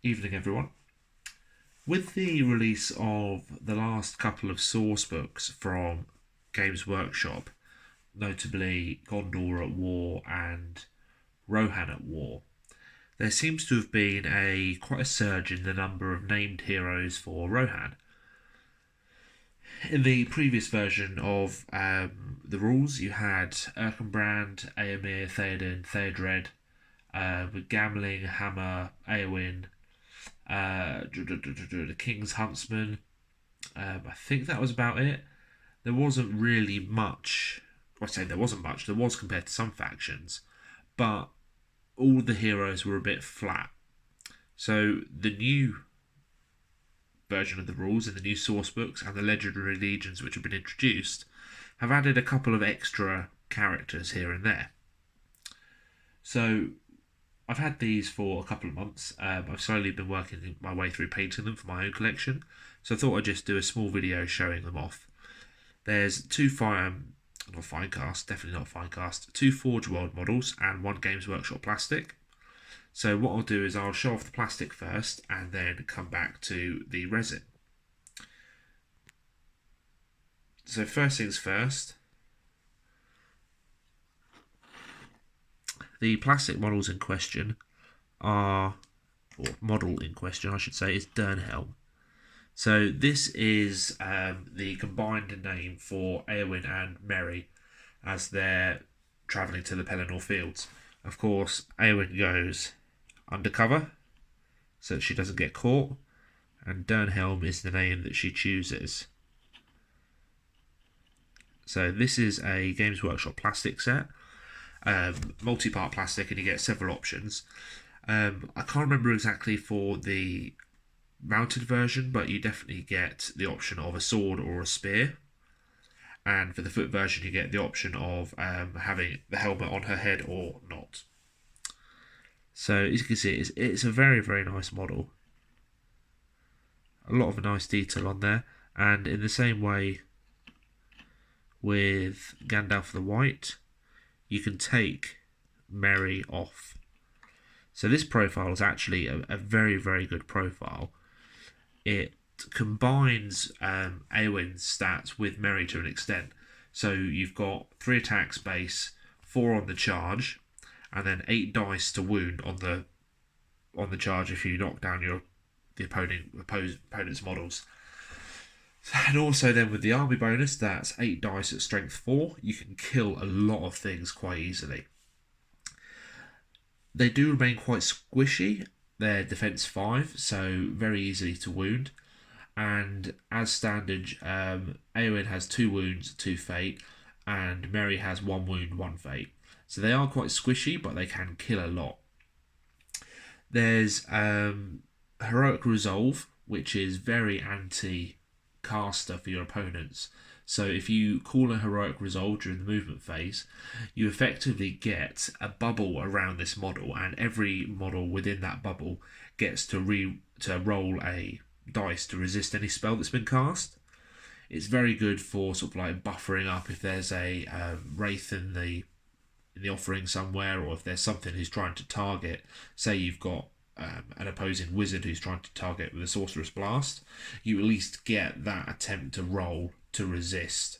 Evening, everyone. With the release of the last couple of source books from Games Workshop, notably Gondor at War and Rohan at War, there seems to have been quite a surge in the number of named heroes for Rohan. In the previous version of the rules, you had Erkenbrand, Eomer, Theoden, Theodred, with Gamling, Hammer, Eowyn, the King's Huntsman. I think that was about it. There wasn't really much. Well, I say there wasn't much. There was compared to some factions, but all the heroes were a bit flat. So the new version of the rules in the new source books and the legendary legions which have been introduced have added a couple of extra characters here and there. So I've had these for a couple of months. I've slowly been working my way through painting them for my own collection, so I thought I'd just do a small video showing them off. There's two definitely not Finecast, two Forge World models and one Games Workshop plastic. So what I'll do is I'll show off the plastic first and then come back to the resin. So first things first, the plastic models in question are, or model in question I should say, is Dernhelm. So this is the combined name for Eowyn and Merry as they're travelling to the Pelennor Fields. Of course, Eowyn goes undercover so that she doesn't get caught, and Dernhelm is the name that she chooses. So this is a Games Workshop plastic set, multi-part plastic, and you get several options. I can't remember exactly for the mounted version, but you definitely get the option of a sword or a spear. And for the foot version, you get the option of having the helmet on her head or not. So as you can see, it's a very, very nice model. A lot of nice detail on there. And in the same way with Gandalf the White, you can take Merry off. So this profile is actually a very, very good profile. It combines Eowyn's stats with Merry to an extent. So you've got 3 attacks base, 4 on the charge, and then 8 dice to wound on the charge if you knock down the opponent's models. And also then with the army bonus, that's 8 dice at strength 4. You can kill a lot of things quite easily. They do remain quite squishy. They're defense 5, so very easily to wound. And as standard, Eowyn has 2 wounds, 2 fate, and Merry has 1 wound, 1 fate. So they are quite squishy, but they can kill a lot. There's Heroic Resolve, which is very anti-caster for your opponents. So if you call a Heroic Resolve during the movement phase, you effectively get a bubble around this model, and every model within that bubble gets to roll a dice to resist any spell that's been cast. It's very good for sort of like buffering up if there's a wraith in the offering somewhere, or if there's something who's trying to target. Say you've got an opposing wizard who's trying to target with a sorcerer's blast, you at least get that attempt to roll to resist.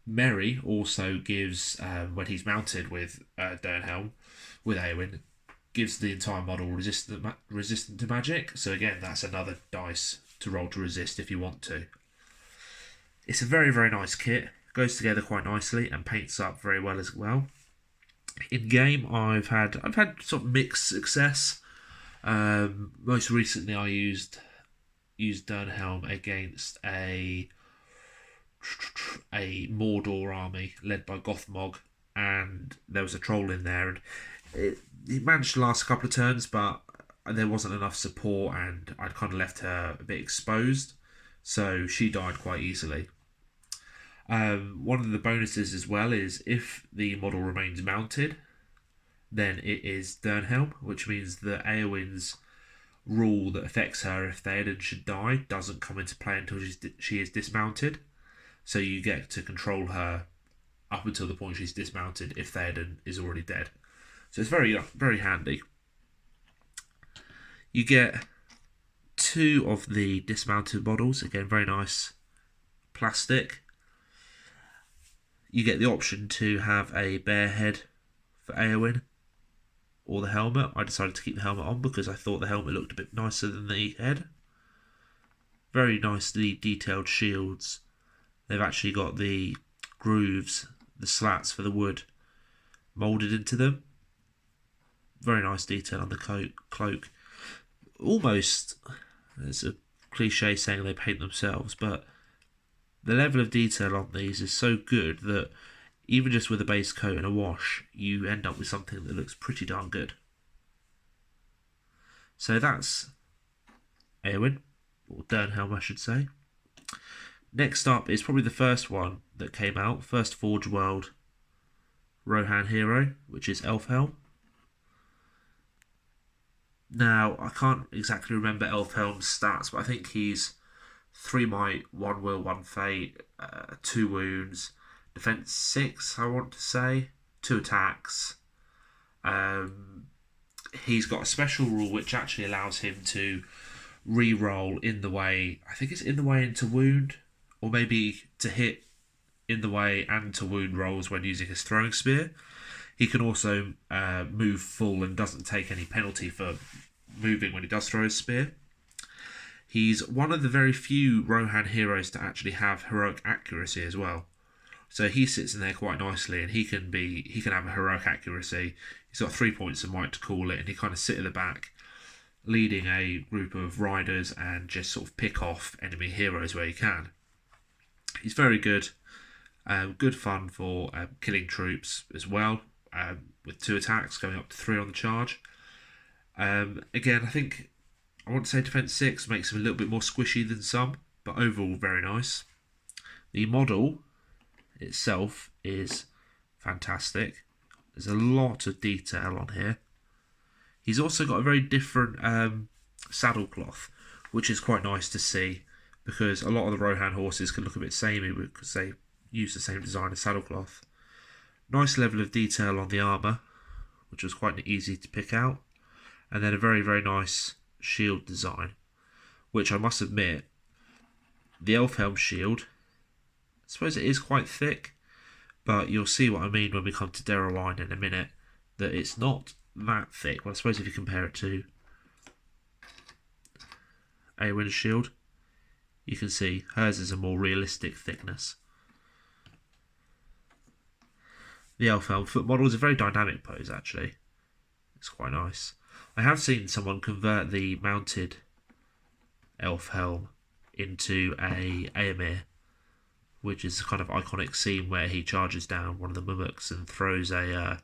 Merry also gives, when he's mounted with Dernhelm, with Eowyn, gives the entire model resistant to magic. So again, that's another dice to roll to resist if you want to. It's a very, very nice kit. Goes together quite nicely and paints up very well as well. In game, I've had sort of mixed success. Most recently, I used Dernhelm against a Mordor army led by Gothmog, and there was a troll in there, and it managed to last a couple of turns, but there wasn't enough support, and I'd kind of left her a bit exposed, so she died quite easily. One of the bonuses as well is if the model remains mounted, then it is Dernhelm, which means that Eowyn's rule that affects her if Theoden should die doesn't come into play until she is dismounted. So you get to control her up until the point she's dismounted if Theoden is already dead. So it's very, very handy. You get 2 of the dismounted models, again very nice plastic. You get the option to have a bare head for Eowyn or the helmet. I decided to keep the helmet on because I thought the helmet looked a bit nicer than the head. Very nicely detailed shields. They've actually got the grooves, the slats for the wood moulded into them. Very nice detail on the cloak. Almost, it's a cliche saying they paint themselves, but the level of detail on these is so good that even just with a base coat and a wash, you end up with something that looks pretty darn good. So that's Eowyn, or Dernhelm I should say. Next up is probably the first one that came out, first Forge World Rohan hero, which is Elfhelm. Now, I can't exactly remember Elfhelm's stats, but I think he's 3 might, 1 will, 1 fate, 2 wounds, defense 6, I want to say, 2 attacks. He's got a special rule which actually allows him to re-roll in the way, I think it's in the way into wound, or maybe to hit in the way and to wound rolls when using his throwing spear. He can also move full and doesn't take any penalty for moving when he does throw his spear. He's one of the very few Rohan heroes to actually have heroic accuracy as well. So he sits in there quite nicely, and he can have a heroic accuracy. He's got 3 points of might to call it, and he kind of sit at the back, leading a group of riders and just sort of pick off enemy heroes where he can. He's very good. Good fun for killing troops as well, with 2 attacks going up to 3 on the charge. Again, I think I want to say defense 6 makes him a little bit more squishy than some, but overall very nice. The model itself is fantastic. There's a lot of detail on here. He's also got a very different saddle cloth, which is quite nice to see, because a lot of the Rohan horses can look a bit samey because they use the same design as saddle cloth. Nice level of detail on the armour, which was quite easy to pick out. And then a very, very nice shield design, which I must admit, the Elfhelm shield, I suppose it is quite thick, but you'll see what I mean when we come to Derowine in a minute, that it's not that thick. Well, I suppose if you compare it to Eowyn's shield, you can see hers is a more realistic thickness. The Elfhelm foot model is a very dynamic pose, actually. It's quite nice. I have seen someone convert the mounted Elfhelm into a Éomer, which is a kind of iconic scene where he charges down one of the mummoks and throws a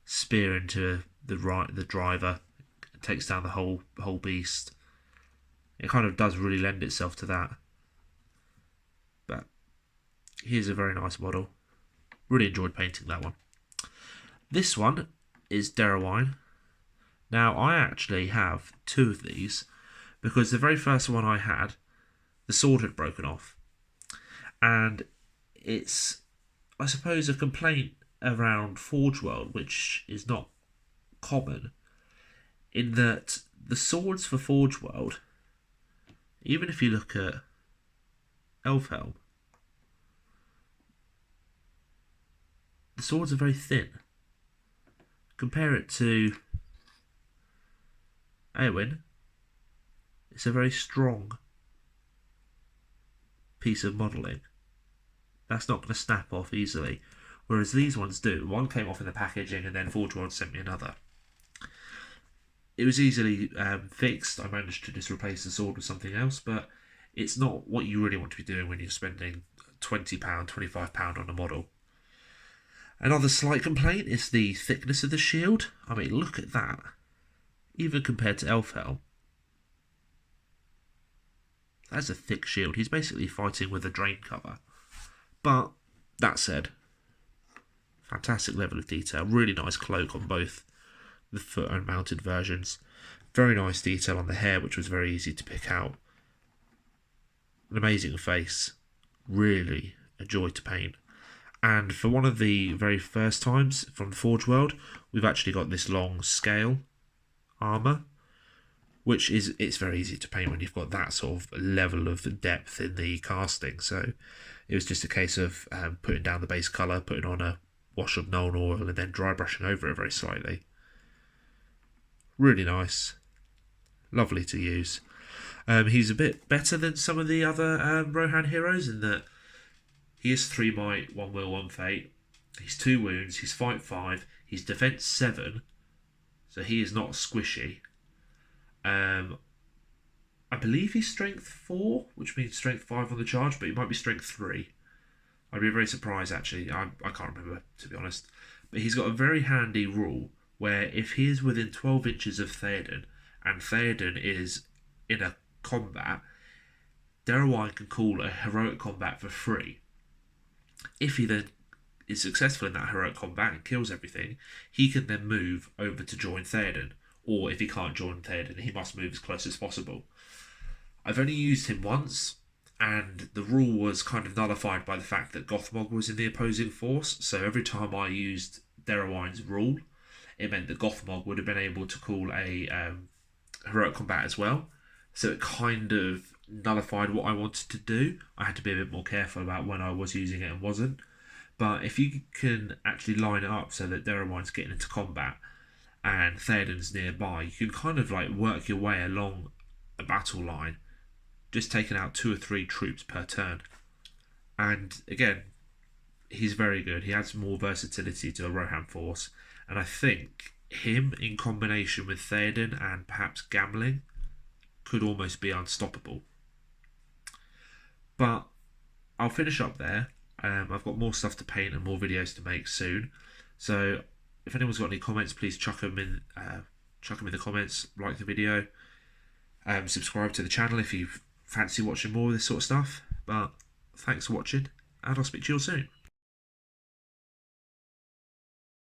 spear into the driver, and takes down the whole beast. It kind of does really lend itself to that. But here's a very nice model. Really enjoyed painting that one. This one is Derowine. Now, I actually have 2 of these, because the very first one I had, the sword had broken off. And it's, I suppose, a complaint around Forge World, which is not common, in that the swords for Forge World, even if you look at Elfhelm, the swords are very thin. Compare it to Eowyn, it's a very strong piece of modelling. That's not going to snap off easily, whereas these ones do. One came off in the packaging and then Forge World sent me another. It was easily fixed. I managed to just replace the sword with something else, but it's not what you really want to be doing when you're spending £20, £25 on a model. Another slight complaint is the thickness of the shield. I mean, look at that. Even compared to Elfhelm, that's a thick shield. He's basically fighting with a drain cover. But that said, fantastic level of detail. Really nice cloak on both the foot and mounted versions. Very nice detail on the hair, which was very easy to pick out. An amazing face. Really a joy to paint. And for one of the very first times from the Forge World, we've actually got this long scale armour, which is, it's very easy to paint when you've got that sort of level of depth in the casting. So it was just a case of putting down the base colour, putting on a wash of Nuln Oil, and then dry brushing over it very slightly. Really nice. Lovely to use. He's a bit better than some of the other Rohan heroes in that he is 3 might, 1 will, 1 fate. He's 2 wounds, he's fight 5, he's defense 7, so he is not squishy. I believe he's strength 4, which means strength 5 on the charge, but he might be strength 3. I'd be very surprised actually, I can't remember to be honest. But he's got a very handy rule where if he is within 12 inches of Theoden, and Theoden is in a combat, Derowine can call a heroic combat for free. If he then is successful in that heroic combat and kills everything, he can then move over to join Theoden. Or if he can't join Theoden, he must move as close as possible. I've only used him once, and the rule was kind of nullified by the fact that Gothmog was in the opposing force. So every time I used Derowine's rule, it meant that Gothmog would have been able to call a heroic combat as well. So it kind of nullified what I wanted to do. I had to be a bit more careful about when I was using it and wasn't. But if you can actually line it up so that Derowine's getting into combat and Theoden's nearby, you can kind of like work your way along a battle line, just taking out 2 or 3 troops per turn. And again, he's very good. He adds more versatility to a Rohan force, and I think him in combination with Theoden and perhaps Gamling could almost be unstoppable. But I'll finish up there. I've got more stuff to paint and more videos to make soon. So if anyone's got any comments, please chuck them in the comments. Like the video. Subscribe to the channel if you fancy watching more of this sort of stuff. But thanks for watching, and I'll speak to you all soon.